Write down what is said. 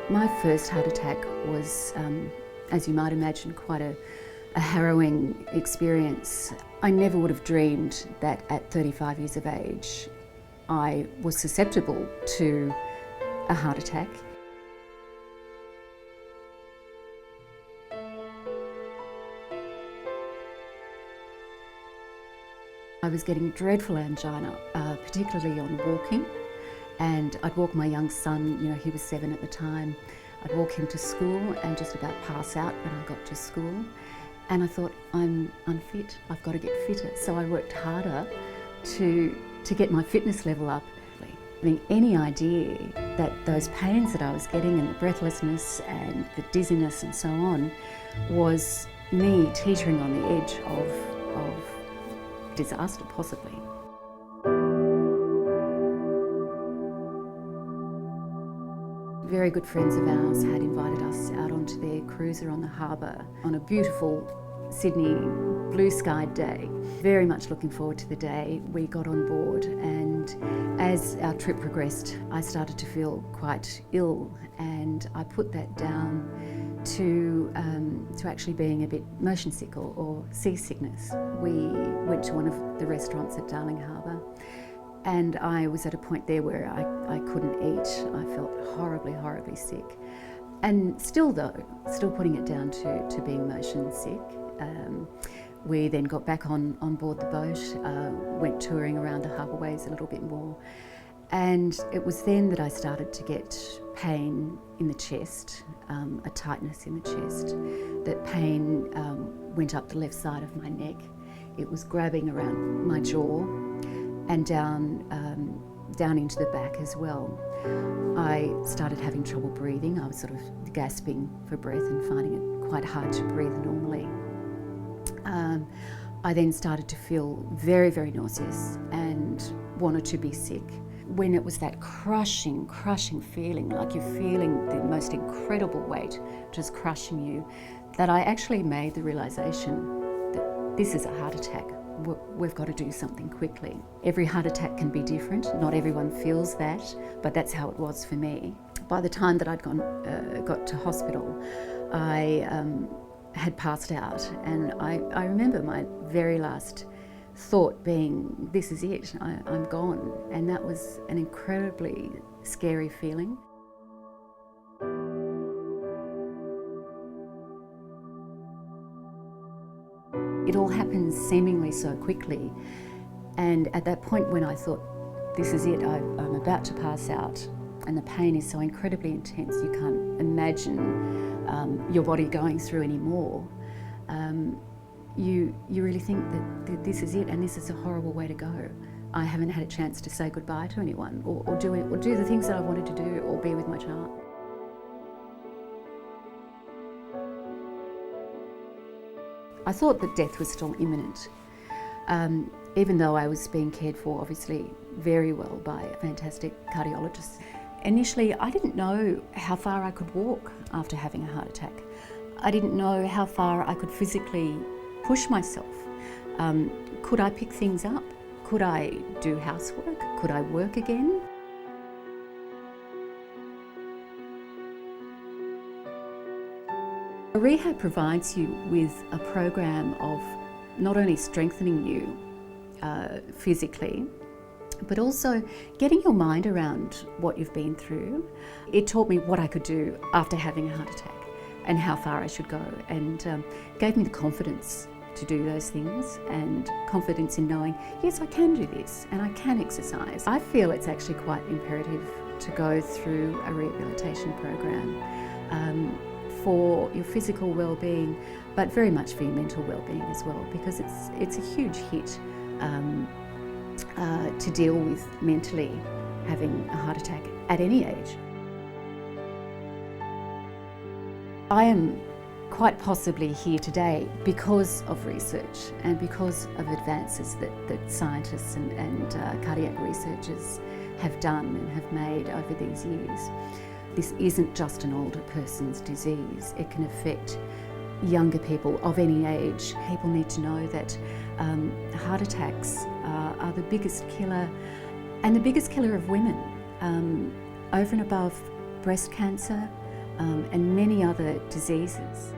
My first heart attack was, as you might imagine, quite a harrowing experience. I never would have dreamed that at 35 years of age I was susceptible to a heart attack. I was getting dreadful angina, particularly on walking, and I'd walk my young son, he was 7 at the time. I'd walk him to school and just about pass out when I got to school. And I thought, I'm unfit, I've got to get fitter. So I worked harder to get my fitness level up. Having any idea that those pains that I was getting and the breathlessness and the dizziness and so on was me teetering on the edge of disaster, possibly. Very good friends of ours had invited us out onto their cruiser on the harbour on a beautiful Sydney blue skied day. Very much looking forward to the day. We got on board, and as our trip progressed, I started to feel quite ill, and I put that down to actually being a bit motion sick or seasickness. We went to one of the restaurants at Darling Harbour, and I was at a point there where I couldn't eat. I felt horribly, horribly sick. And still putting it down to being motion sick. We then got back on board the boat, went touring around the harbour ways a little bit more. And it was then that I started to get pain in the chest, a tightness in the chest. That pain went up the left side of my neck. It was grabbing around my jaw and down into the back as well. I started having trouble breathing. I was sort of gasping for breath and finding it quite hard to breathe normally. I then started to feel very, very nauseous and wanted to be sick. When it was that crushing feeling, like you're feeling the most incredible weight just crushing you, that I actually made the realisation that this is a heart attack. We've got to do something quickly. Every heart attack can be different. Not everyone feels that, but that's how it was for me. By the time that I'd got to hospital, I had passed out, and I remember my very last thought being, this is it, I'm gone. And that was an incredibly scary feeling. It all happened seemingly so quickly, and at that point when I thought, this is it, I'm about to pass out, and the pain is so incredibly intense you can't imagine your body going through anymore, you really think that this is it and this is a horrible way to go. I haven't had a chance to say goodbye to anyone or do the things that I wanted to do or be with my child. I thought that death was still imminent, even though I was being cared for, obviously, very well by a fantastic cardiologist. Initially, I didn't know how far I could walk after having a heart attack. I didn't know how far I could physically push myself. Could I pick things up? Could I do housework? Could I work again? Rehab provides you with a program of not only strengthening you physically, but also getting your mind around what you've been through. It taught me what I could do after having a heart attack and how far I should go, and gave me the confidence to do those things and confidence in knowing, yes, I can do this and I can exercise. I feel it's actually quite imperative to go through a rehabilitation program for your physical well-being, but very much for your mental well-being as well, because it's a huge hit to deal with mentally having a heart attack at any age. I am quite possibly here today because of research and because of advances that scientists and cardiac researchers have done and have made over these years. This isn't just an older person's disease. It can affect younger people of any age. People need to know that heart attacks are the biggest killer, and the biggest killer of women, over and above breast cancer, and many other diseases.